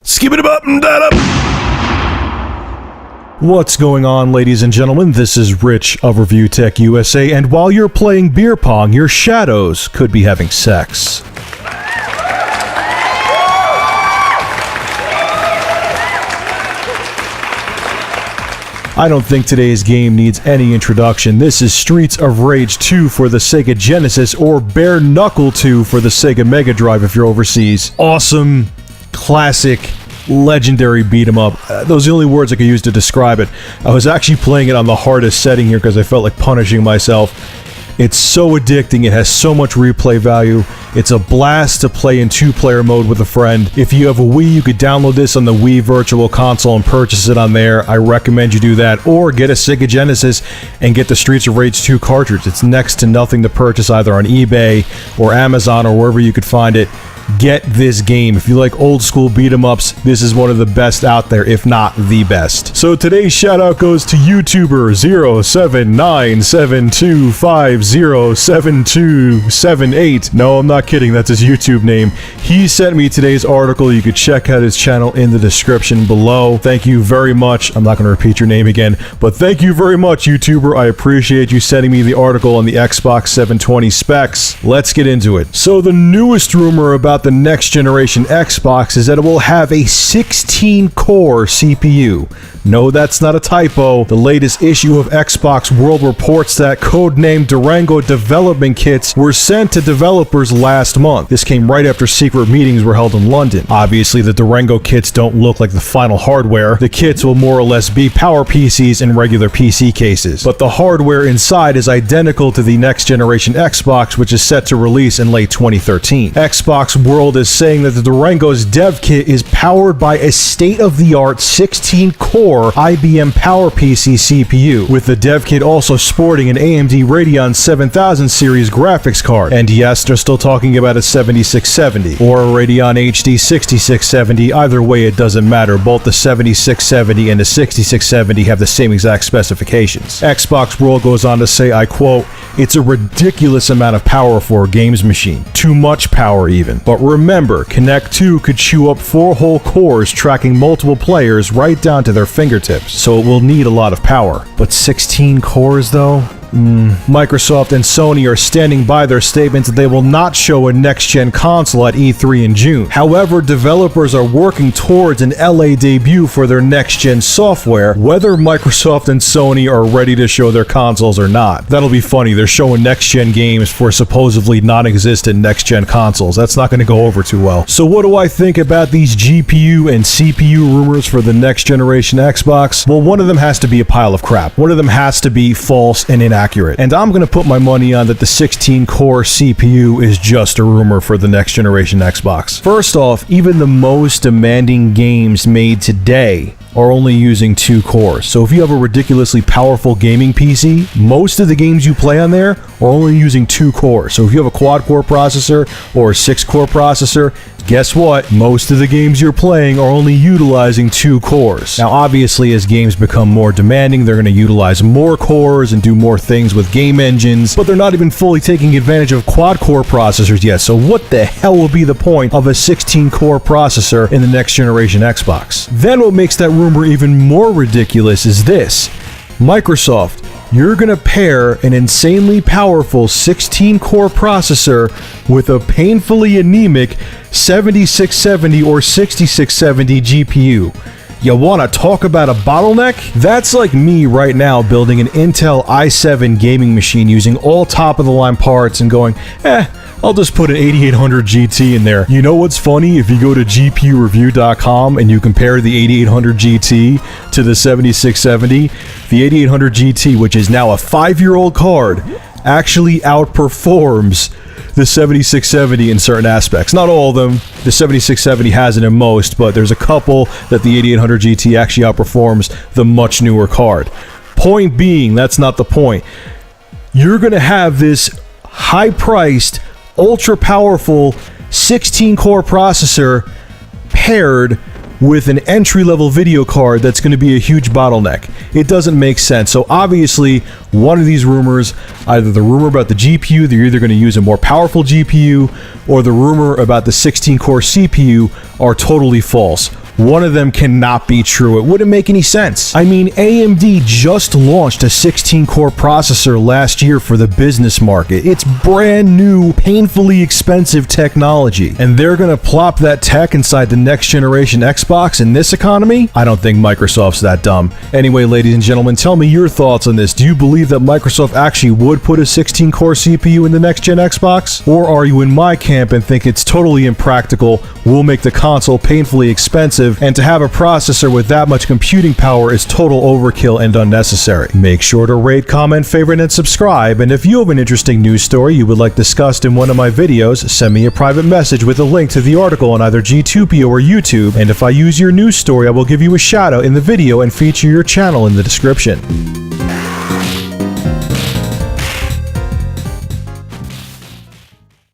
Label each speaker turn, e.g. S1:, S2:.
S1: Skip it up and that up. What's going on, ladies and gentlemen? This is Rich of Review Tech USA, and while you're playing beer pong, your shadows could be having sex. I don't think today's game needs any introduction. This is Streets of Rage 2 for the Sega Genesis, or Bare Knuckle 2 for the Sega Mega Drive if you're overseas. Awesome, classic, legendary beat 'em up. Those are the only words I could use to describe it. I was actually playing it on the hardest setting here because I felt like punishing myself. It's so addicting, it has so much replay value. It's a blast to play in two-player mode with a friend. If you have a Wii, you could download this on the Wii Virtual Console and purchase it on there. I recommend you do that. Or get a Sega Genesis and get the Streets of Rage 2 cartridge. It's next to nothing to purchase either on eBay or Amazon or wherever you could find it. Get this game. If you like old school beat 'em ups, this is one of the best out there, if not the best. So today's shout out goes to YouTuber 07972507278. No, I'm not kidding, that's his YouTube name. He sent me today's article. You could check out his channel in the description below. Thank you very much. I'm not going to repeat your name again, but thank you very much, YouTuber. I appreciate you sending me the article on the Xbox 720 specs. Let's get into it. So the newest rumor about the next generation Xbox is that it will have a 16-core CPU. No, that's not a typo. The latest issue of Xbox World reports that codenamed Durango development kits were sent to developers last month. This came right after secret meetings were held in London. Obviously, the Durango kits don't look like the final hardware. The kits will more or less be power PCs in regular PC cases. But the hardware inside is identical to the next generation Xbox, which is set to release in late 2013. Xbox World is saying that the Durango's dev kit is powered by a state-of-the-art 16-core IBM PowerPC CPU, with the dev kit also sporting an AMD Radeon 7000 series graphics card. And yes, they're still talking about a 7670 or a Radeon HD 6670. Either way, it doesn't matter. Both the 7670 and the 6670 have the same exact specifications. Xbox World goes on to say, I quote, "It's a ridiculous amount of power for a games machine. Too much power even. But remember, Connect 2 could chew up 4 whole cores tracking multiple players right down to their fingertips, so it will need a lot of power. But 16 cores though? Microsoft and Sony are standing by their statements that they will not show a next-gen console at E3 in June. However, developers are working towards an LA debut for their next-gen software, whether Microsoft and Sony are ready to show their consoles or not. That'll be funny, they're showing next-gen games for supposedly non-existent next-gen consoles. That's not going to go over too well. So what do I think about these GPU and CPU rumors for the next-generation Xbox? Well, one of them has to be a pile of crap. One of them has to be false and inaccurate. And I'm going to put my money on that the 16-core CPU is just a rumor for the next generation Xbox. First off, even the most demanding games made today are only using 2 cores. So if you have a ridiculously powerful gaming PC, most of the games you play on there are only using 2 cores. So if you have a quad-core processor or a 6-core processor, guess what? Most of the games you're playing are only utilizing 2 cores. Now, obviously, as games become more demanding, they're going to utilize more cores and do more things with game engines, but they're not even fully taking advantage of quad-core processors yet. So what the hell will be the point of a 16-core processor in the next generation Xbox? Then what makes that rumor even more ridiculous is this. Microsoft, you're going to pair an insanely powerful 16-core processor with a painfully anemic 7670 or 6670 GPU. You want to talk about a bottleneck? That's like me right now building an Intel i7 gaming machine using all top-of-the-line parts and going, I'll just put an 8800 GT in there. You know what's funny? If you go to GPUreview.com and you compare the 8800 GT to the 7670, the 8800 GT, which is now a 5-year-old card, actually outperforms the 7670 in certain aspects. Not all of them. The 7670 has it in most, but there's a couple that the 8800 GT actually outperforms the much newer card. Point being, that's not the point. You're going to have this high-priced, ultra-powerful 16-core processor paired with an entry-level video card that's going to be a huge bottleneck. It doesn't make sense. So obviously, one of these rumors, either the rumor about the GPU, they're either going to use a more powerful GPU, or the rumor about the 16-core CPU are totally false. One of them cannot be true. It wouldn't make any sense. I mean, AMD just launched a 16-core processor last year for the business market. It's brand new, painfully expensive technology. And they're gonna plop that tech inside the next generation Xbox in this economy? I don't think Microsoft's that dumb. Anyway, ladies and gentlemen, tell me your thoughts on this. Do you believe that Microsoft actually would put a 16-core CPU in the next gen Xbox? Or are you in my camp and think it's totally impractical, will make the console painfully expensive, and to have a processor with that much computing power is total overkill and unnecessary? Make sure to rate, comment, favorite, and subscribe. And if you have an interesting news story you would like discussed in one of my videos, send me a private message with a link to the article on either Gtopia or YouTube. And if I use your news story, I will give you a shout out in the video and feature your channel in the description.